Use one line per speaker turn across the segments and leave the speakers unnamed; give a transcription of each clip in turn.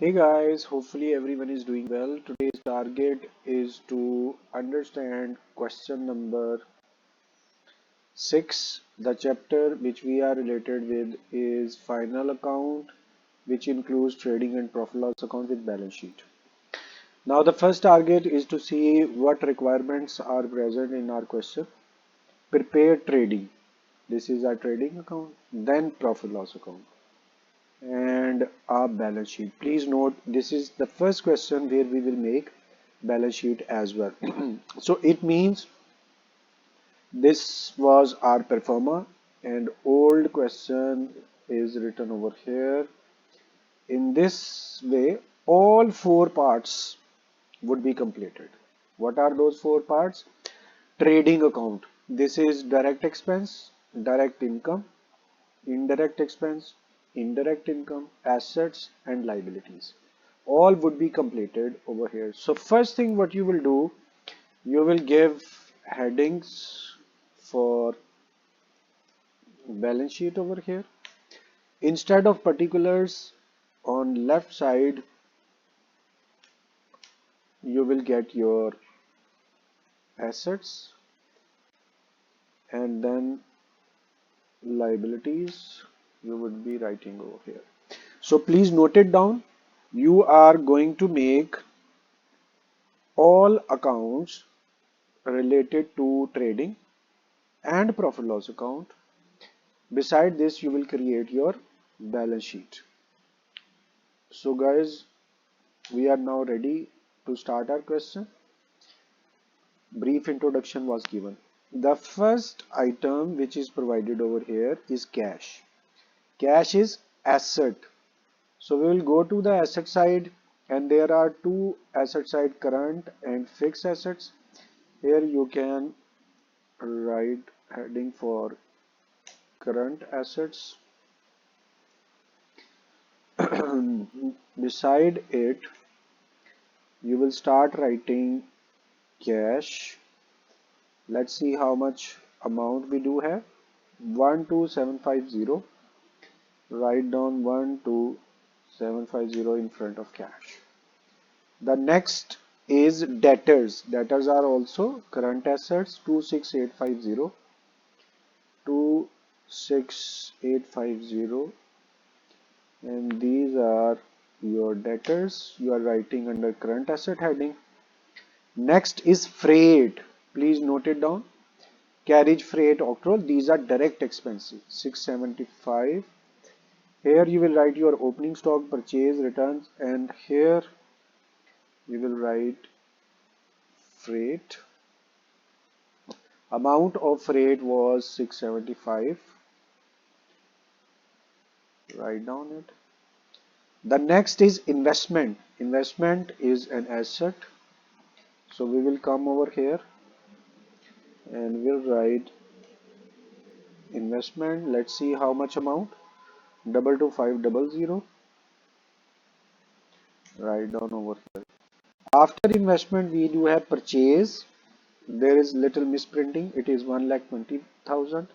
Hey guys, hopefully everyone is doing well. Today's target is to understand question number 6. The chapter which we are related with is final account, which includes trading and profit loss account with balance sheet. Now the first target is to see what requirements are present in our question. Prepare trading. This is our trading account, then profit loss account, and our balance sheet. Please note this is the first question where we will make balance sheet as well. So it means this was our performer and old question is written over here. In this way, all four parts would be completed. What are those four parts? Trading account. This is direct expense, direct income, indirect expense, indirect income, assets and liabilities. All would be completed over here. So first thing what you will do, you will give headings for balance sheet over here. Instead of particulars on left side, you will get your assets and then liabilities you would be writing over here. So please note it down. You are going to make all accounts related to trading and profit loss account. Beside this, you will create your balance sheet. So guys, we are now ready to start our question. Brief introduction was given. The first item which is provided over here is cash. Cash is asset. So we will go to the asset side and there are two asset side, current and fixed assets. Here you can write heading for current assets. Beside it, you will start writing cash. Let's see how much amount we do have. 12750. Write down 12750 in front of cash. The next is debtors. Debtors are also current assets. 26850. 26850, and these are your debtors. You are writing under current asset heading. Next is freight. Please note it down. Carriage, freight, octroi. These are direct expenses. 675. Here you will write your opening stock, purchase, returns, and here you will write freight. Amount of freight was 675. Write down it. The next is investment. Investment is an asset. So we will come over here and we'll write investment. Let's see how much amount. 22500. Write down over here. After investment, we do have purchase. There is little misprinting. It is 1,20,000.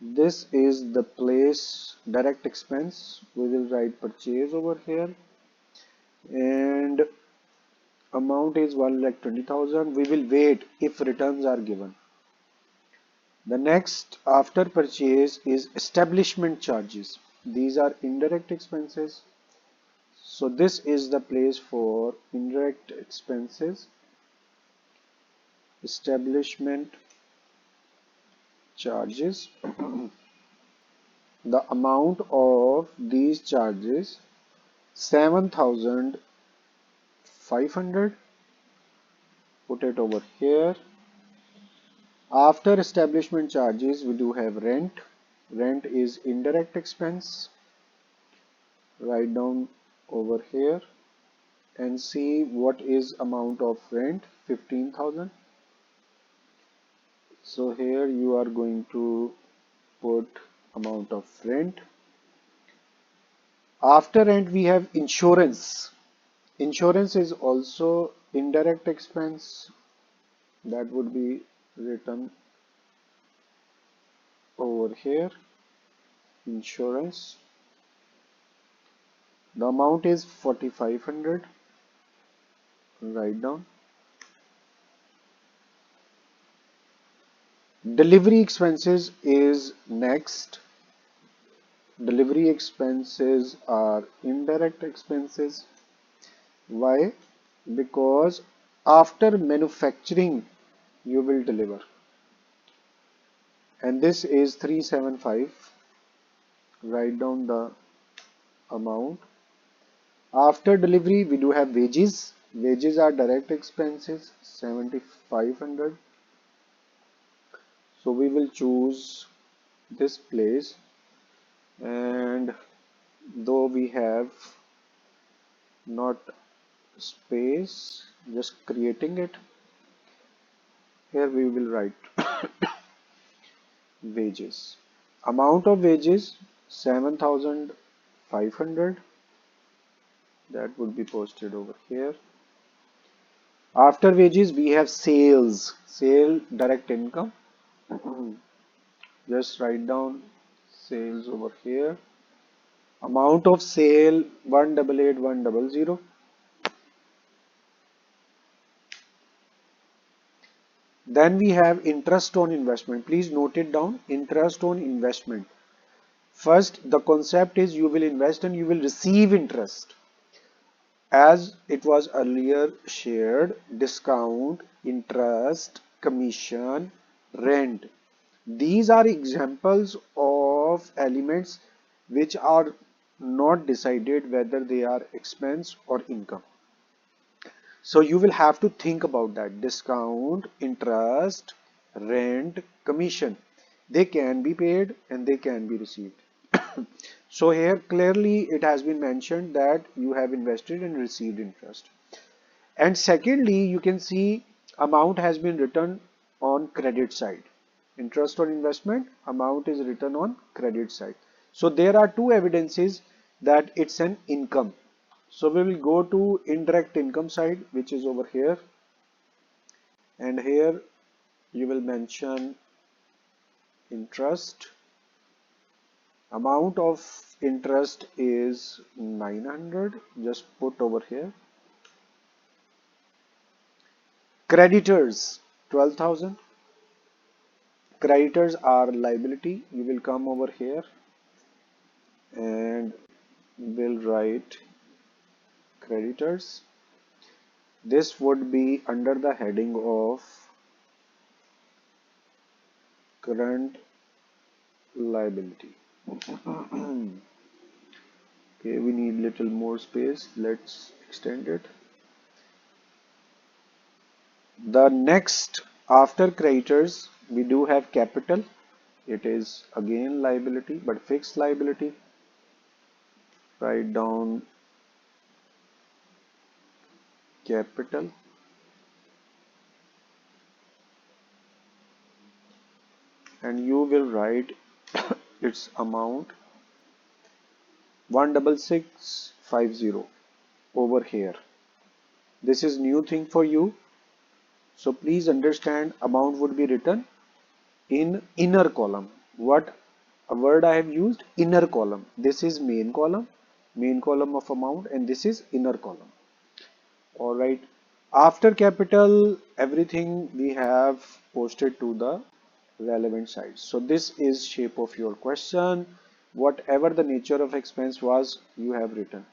This is the place direct expense. We will write purchase over here. And amount is 1,20,000. We will wait if returns are given. The next after purchase is establishment charges. These are indirect expenses. So this is the place for indirect expenses. Establishment charges. The amount of these charges 7,500. Put it over here. After establishment charges, we do have rent. Rent is indirect expense. Write down over here and see what is amount of rent. 15,000. So here you are going to put amount of rent. After rent we have insurance. Insurance is also indirect expense. That would be written over here. Insurance. The amount is 4500. Write down. Delivery expenses is next. Delivery expenses are indirect expenses. Why? Because after manufacturing you will deliver, and this is 375. Write down the amount. After delivery we do have wages. Wages are direct expenses, 7500. So we will choose this place, and though we have not space, just creating it, here we will write wages. Amount of wages 7500. That would be posted over here. After wages we have sales, sale direct income. Just write down sales over here. Amount of sale 188100. Then we have interest on investment. Please note it down. Interest on investment. First, the concept is you will invest and you will receive interest. As it was earlier shared, discount, interest, commission, rent. These are examples of elements which are not decided whether they are expense or income. So you will have to think about that. Discount, interest, rent, commission. They can be paid and they can be received. So here clearly it has been mentioned that you have invested and received interest. And secondly, you can see amount has been written on credit side. Interest on investment, amount is written on credit side. So there are two evidences that it's an income. So we will go to indirect income side, which is over here. And here you will mention interest. Amount of interest is 900. Just put over here. Creditors 12,000. Creditors are liability. You will come over here and will write creditors. This would be under the heading of current liability. Okay, we need little more space. Let's extend it. The next after creditors we do have capital. It is again liability but fixed liability. Write down capital. And you will write its amount 16650 over here. This is new thing for you. So please understand amount would be written in inner column. What a word I have used? Inner column. This is main column of amount, and this is inner column. All right. After capital, everything we have posted to the relevant side. So this is shape of your question. Whatever the nature of expense was, you have written.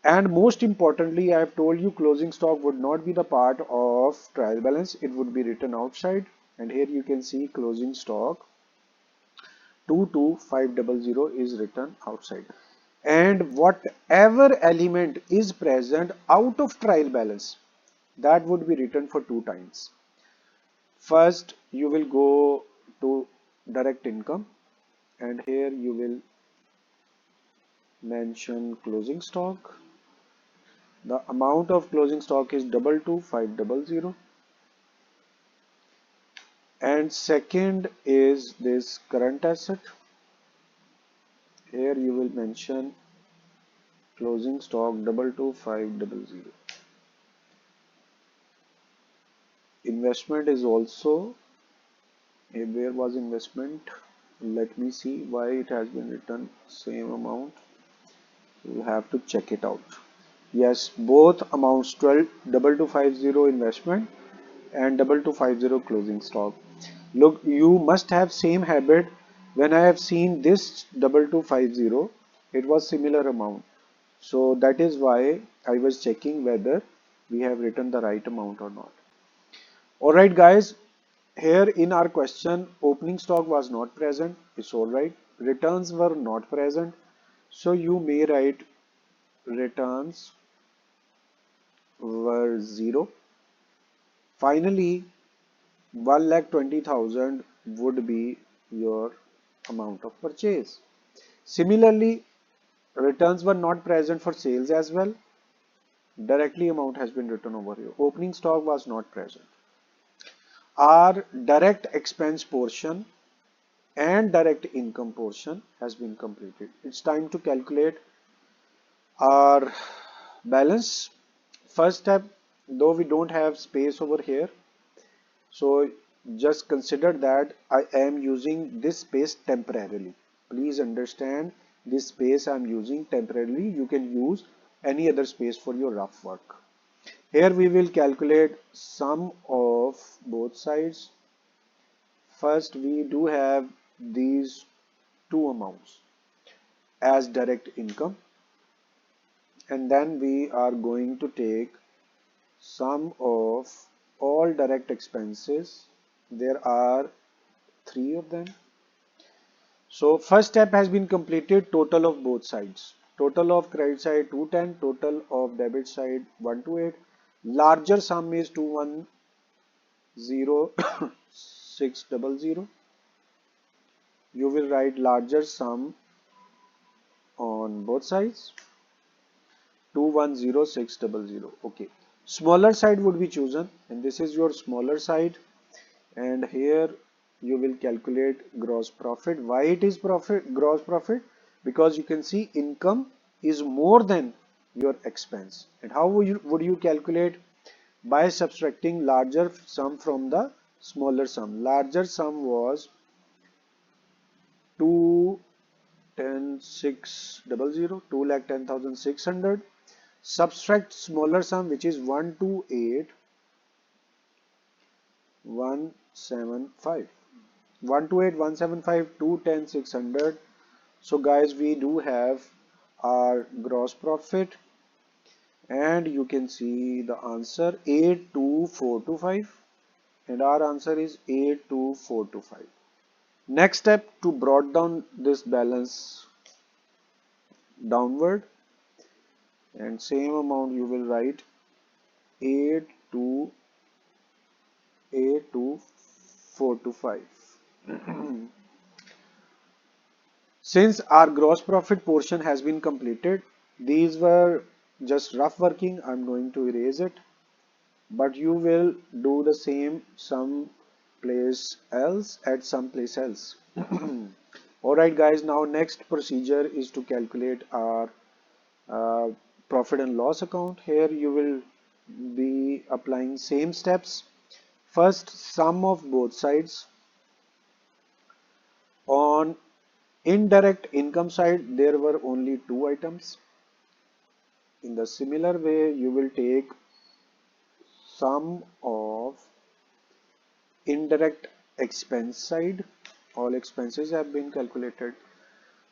And most importantly, I have told you closing stock would not be the part of trial balance. It would be written outside. And here you can see closing stock 22500 is written outside. And whatever element is present out of trial balance, that would be written for two times. First, you will go to direct income, and here you will mention closing stock. The amount of closing stock is 22500. And second is this current asset. Here you will mention closing stock 22500. Investment is also, where was investment? Let me see why it has been written same amount. You have to check it out. Yes, both amounts 12,250 investment and 2250 closing stock. Look, you must have same habit. When I have seen this 2250, it was similar amount. So that is why I was checking whether we have written the right amount or not. Alright guys, here in our question, opening stock was not present. It's alright. Returns were not present. So you may write returns were 0. Finally, 1,20,000 would be your amount of purchase. Similarly, returns were not present for sales as well. Directly amount has been written over here. Opening stock was not present. Our direct expense portion and direct income portion has been completed. It's time to calculate our balance. First step, though we don't have space over here, so just consider that I am using this space temporarily. Please understand, this space I'm using temporarily. You can use any other space for your rough work. Here we will calculate sum of both sides. First, we do have these two amounts as direct income, and then we are going to take sum of all direct expenses. There are three of them. So first step has been completed, total of both sides. Total of credit side 210, total of debit side 128. Larger sum is 210,600. You will write larger sum on both sides 210,600. Okay. Smaller side would be chosen, and this is your smaller side. And here you will calculate gross profit. Why it is gross profit? Because you can see income is more than your expense. And how would you calculate? By subtracting larger sum from the smaller sum. Larger sum was 210,600, 2,10,600. Subtract smaller sum, which is 128,175. 128,175, 210,600. So guys, we do have our gross profit, and you can see the answer 82425, and our answer is 82425. Next step, to brought down this balance downward, and same amount you will write 82425. Since our gross profit portion has been completed, these were just rough working. I'm going to erase it, but you will do the same some place else at some place else. Alright guys, now next procedure is to calculate our uh, profit and loss account. Here you will be applying same steps. First, sum of both sides. On indirect income side, there were only two items. In the similar way, you will take sum of indirect expense side. All expenses have been calculated.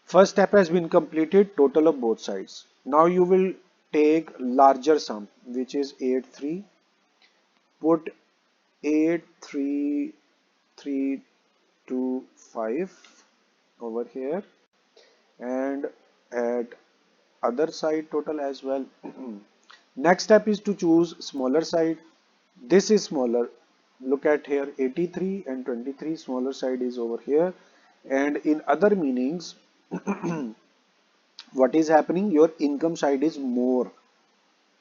First step has been completed, total of both sides. Now you will take larger sum, which is 83. Put 83325 over here, and add other side total as well. Next step is to choose smaller side. This is smaller. Look at here, 83 and 23, smaller side is over here. And in other meanings, what is happening? Your income side is more.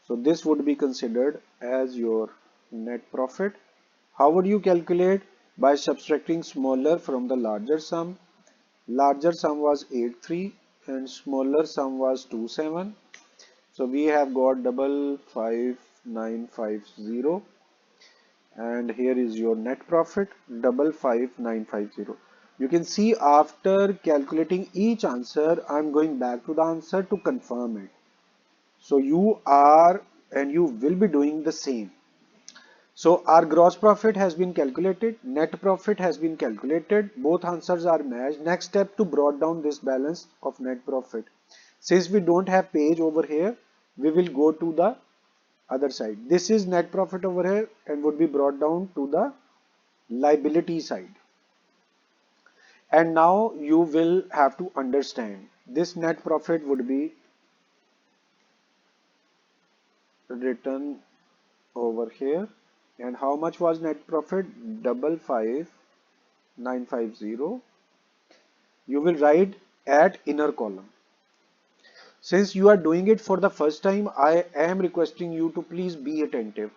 So this would be considered as your net profit. How would you calculate? By subtracting smaller from the larger sum. Larger sum was 83 and smaller sum was 27. So we have got 55950, and here is your net profit 55950. You can see after calculating each answer, I'm going back to the answer to confirm it. So you are and you will be doing the same. So our gross profit has been calculated, net profit has been calculated, both answers are matched. Next step to brought down this balance of net profit. Since we don't have page over here, we will go to the other side. This is net profit over here and would be brought down to the liability side. And now you will have to understand this net profit would be written over here. And how much was net profit? 55950. You will write at inner column. Since you are doing it for the first time, I am requesting you to please be attentive.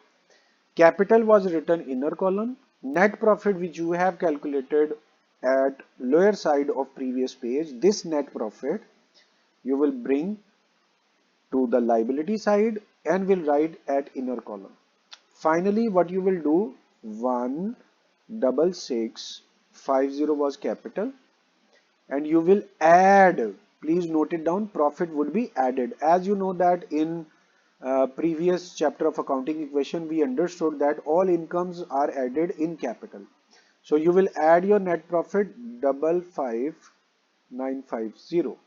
Capital was written inner column. Net profit which you have calculated at lower side of previous page, this net profit you will bring to the liability side and will write at inner column. Finally, what you will do, 16650 was capital and you will add, please note it down, profit would be added. As you know that in previous chapter of accounting equation, we understood that all incomes are added in capital. So you will add your net profit 55950.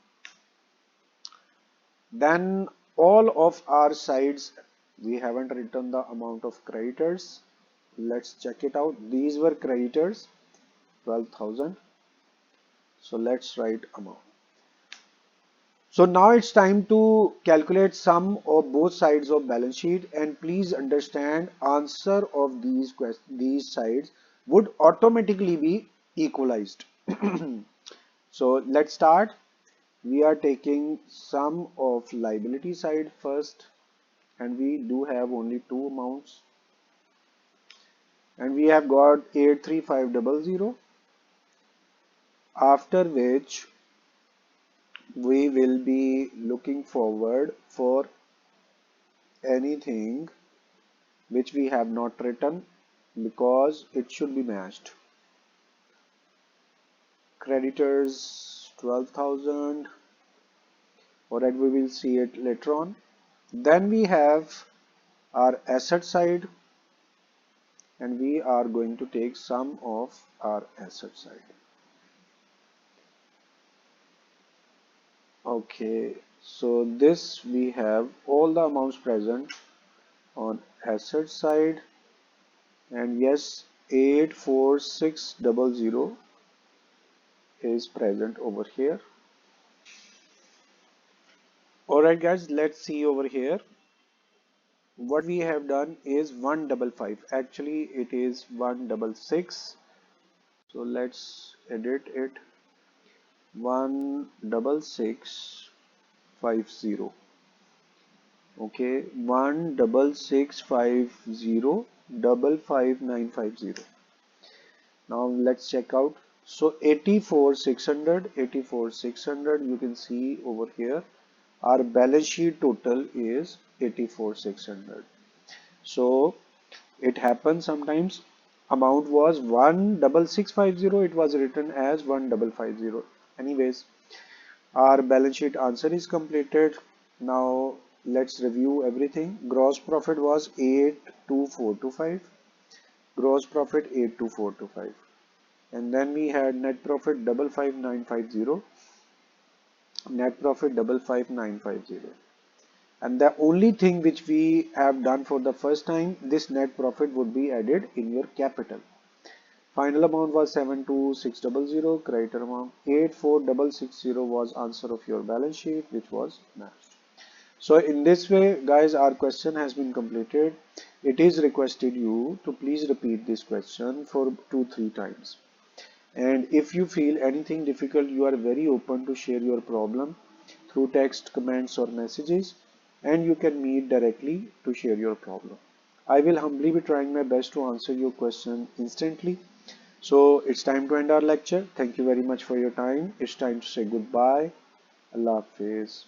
Then all of our sides, we haven't written the amount of creditors. Let's check it out. These were creditors, 12,000. So let's write amount. So now it's time to calculate sum of both sides of balance sheet, and please understand answer of these sides would automatically be equalized. So let's start. We are taking sum of liability side first, and we do have only two amounts, and we have got 83500, after which we will be looking forward for anything which we have not written because it should be matched. Creditors 12,000, alright, we will see it later on. Then we have our asset side, and we are going to take sum of our asset side. Okay, so this we have all the amounts present on asset side, and yes, 84600 is present over here. Alright guys, let's see over here. What we have done is 155. Actually it is 166. So let's edit it. 16650. Okay, 16650 55950. Now let's check out. So 84600, you can see over here our balance sheet total is 84600. So it happens sometimes amount was 16650, it was written as 1550. Anyways, our balance sheet answer is completed. Now let's review everything. Gross profit was 82425. Gross profit 82425. And then we had net profit 55950. Net profit 55950. And the only thing which we have done for the first time, this net profit would be added in your capital. Final amount was 72600. Creditor amount 84660 was answer of your balance sheet, which was matched. So in this way, guys, our question has been completed. It is requested you to please repeat this question for 2-3 times. And if you feel anything difficult, you are very open to share your problem through text, comments or messages, and you can meet directly to share your problem. I will humbly be trying my best to answer your question instantly. So it's time to end our lecture. Thank you very much for your time. It's time to say goodbye. Allah Hafiz.